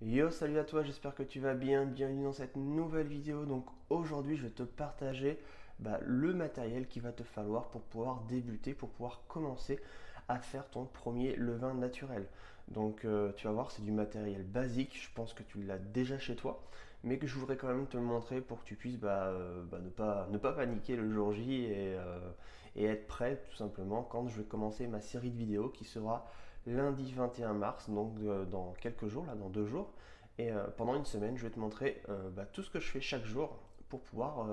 Yo, salut à toi, j'espère que tu vas bien. Bienvenue dans cette nouvelle vidéo. Donc aujourd'hui, je vais te partager le matériel qu'il va te falloir pour pouvoir débuter, pour pouvoir commencer à faire ton premier levain naturel. Donc tu vas voir, c'est du matériel basique. Je pense que tu l'as déjà chez toi, mais que je voudrais quand même te le montrer pour que tu puisses ne pas paniquer le jour J et être prêt tout simplement quand je vais commencer ma série de vidéos qui sera lundi 21 mars, donc dans quelques jours, là, dans 2 jours. Et pendant une semaine, je vais te montrer tout ce que je fais chaque jour pour pouvoir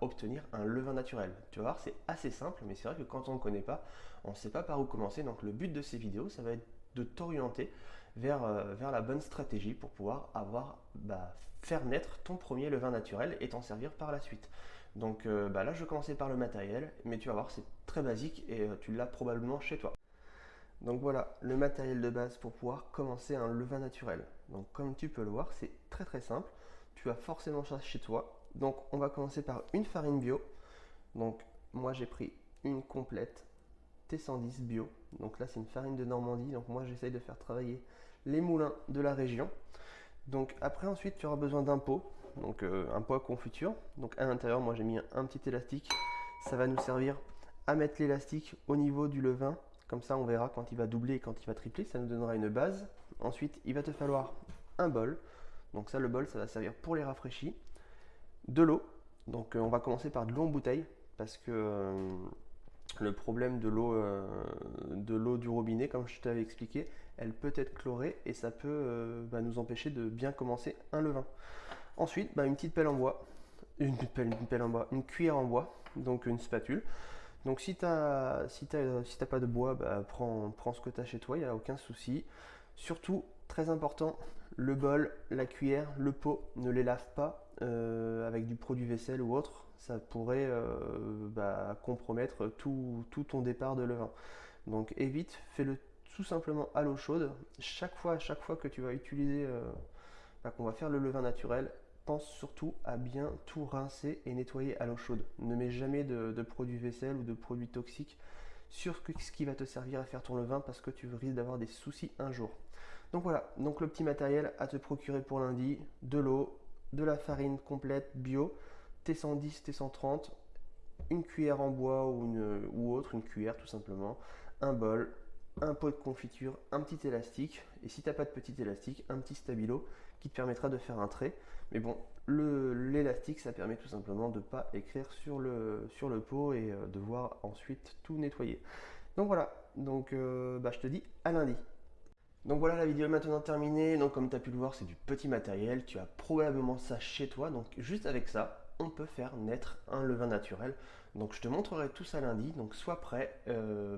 obtenir un levain naturel. Tu vas voir, c'est assez simple, mais c'est vrai que quand on ne connaît pas, on ne sait pas par où commencer. Donc le but de ces vidéos, ça va être de t'orienter vers la bonne stratégie pour pouvoir faire naître ton premier levain naturel et t'en servir par la suite. Donc là, je vais commencer par le matériel, mais tu vas voir, c'est très basique et tu l'as probablement chez toi. Donc voilà, le matériel de base pour pouvoir commencer un levain naturel. Donc comme tu peux le voir, c'est très très simple. Tu as forcément ça chez toi. Donc on va commencer par une farine bio. Donc moi j'ai pris une complète T110 bio. Donc là c'est une farine de Normandie. Donc moi j'essaye de faire travailler les moulins de la région. Donc après ensuite tu auras besoin d'un pot. Donc un pot à confiture. Donc à l'intérieur moi j'ai mis un petit élastique. Ça va nous servir à mettre l'élastique au niveau du levain. Comme ça, on verra quand il va doubler et quand il va tripler, ça nous donnera une base. Ensuite, il va te falloir un bol. Donc ça, le bol, ça va servir pour les rafraîchis. De l'eau. Donc on va commencer par de l'eau en bouteille parce que le problème de l'eau du robinet, comme je t'avais expliqué, elle peut être chlorée et ça peut nous empêcher de bien commencer un levain. Ensuite, une petite pelle en bois, une cuillère en bois, donc une spatule. Donc si t'as pas de bois, prends ce que tu as chez toi, il n'y a aucun souci. Surtout, très important, le bol, la cuillère, le pot, ne les lave pas avec du produit vaisselle ou autre. Ça pourrait compromettre tout ton départ de levain. Donc évite, fais-le tout simplement à l'eau chaude. Chaque fois que tu vas utiliser, qu'on va faire le levain naturel, pense surtout à bien tout rincer et nettoyer à l'eau chaude. Ne mets jamais de produits vaisselle ou de produits toxiques sur ce qui va te servir à faire ton levain parce que tu risques d'avoir des soucis un jour. Donc voilà, donc le petit matériel à te procurer pour lundi, de l'eau, de la farine complète bio, T110, T130, une cuillère en bois ou autre, une cuillère tout simplement, un bol, un pot de confiture, un petit élastique, et si tu n'as pas de petit élastique, un petit stabilo qui te permettra de faire un trait. Mais bon, l'élastique, ça permet tout simplement de ne pas écrire sur le pot et de voir ensuite tout nettoyer. Donc voilà, donc je te dis à lundi. Donc voilà, la vidéo est maintenant terminée. Donc comme tu as pu le voir, c'est du petit matériel. Tu as probablement ça chez toi. Donc juste avec ça, on peut faire naître un levain naturel. Donc je te montrerai tout ça lundi. Donc sois prêt,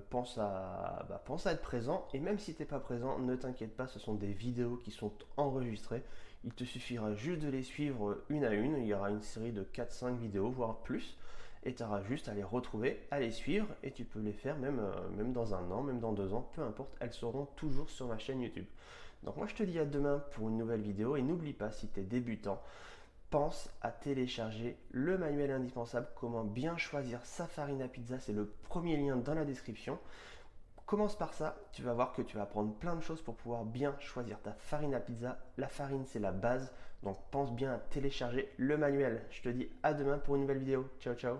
pense à être présent. Et même si tu n'es pas présent, ne t'inquiète pas, ce sont des vidéos qui sont enregistrées. Il te suffira juste de les suivre une à une. Il y aura une série de 4-5 vidéos, voire plus. Et tu auras juste à les retrouver, à les suivre, et tu peux les faire même dans un an, même dans 2 ans, peu importe, elles seront toujours sur ma chaîne YouTube. Donc moi je te dis à demain pour une nouvelle vidéo, et n'oublie pas, si tu es débutant, pense à télécharger le manuel indispensable, comment bien choisir sa farine à pizza, c'est le premier lien dans la description. Commence par ça, tu vas voir que tu vas apprendre plein de choses pour pouvoir bien choisir ta farine à pizza. La farine, c'est la base, donc pense bien à télécharger le manuel. Je te dis à demain pour une nouvelle vidéo. Ciao, ciao.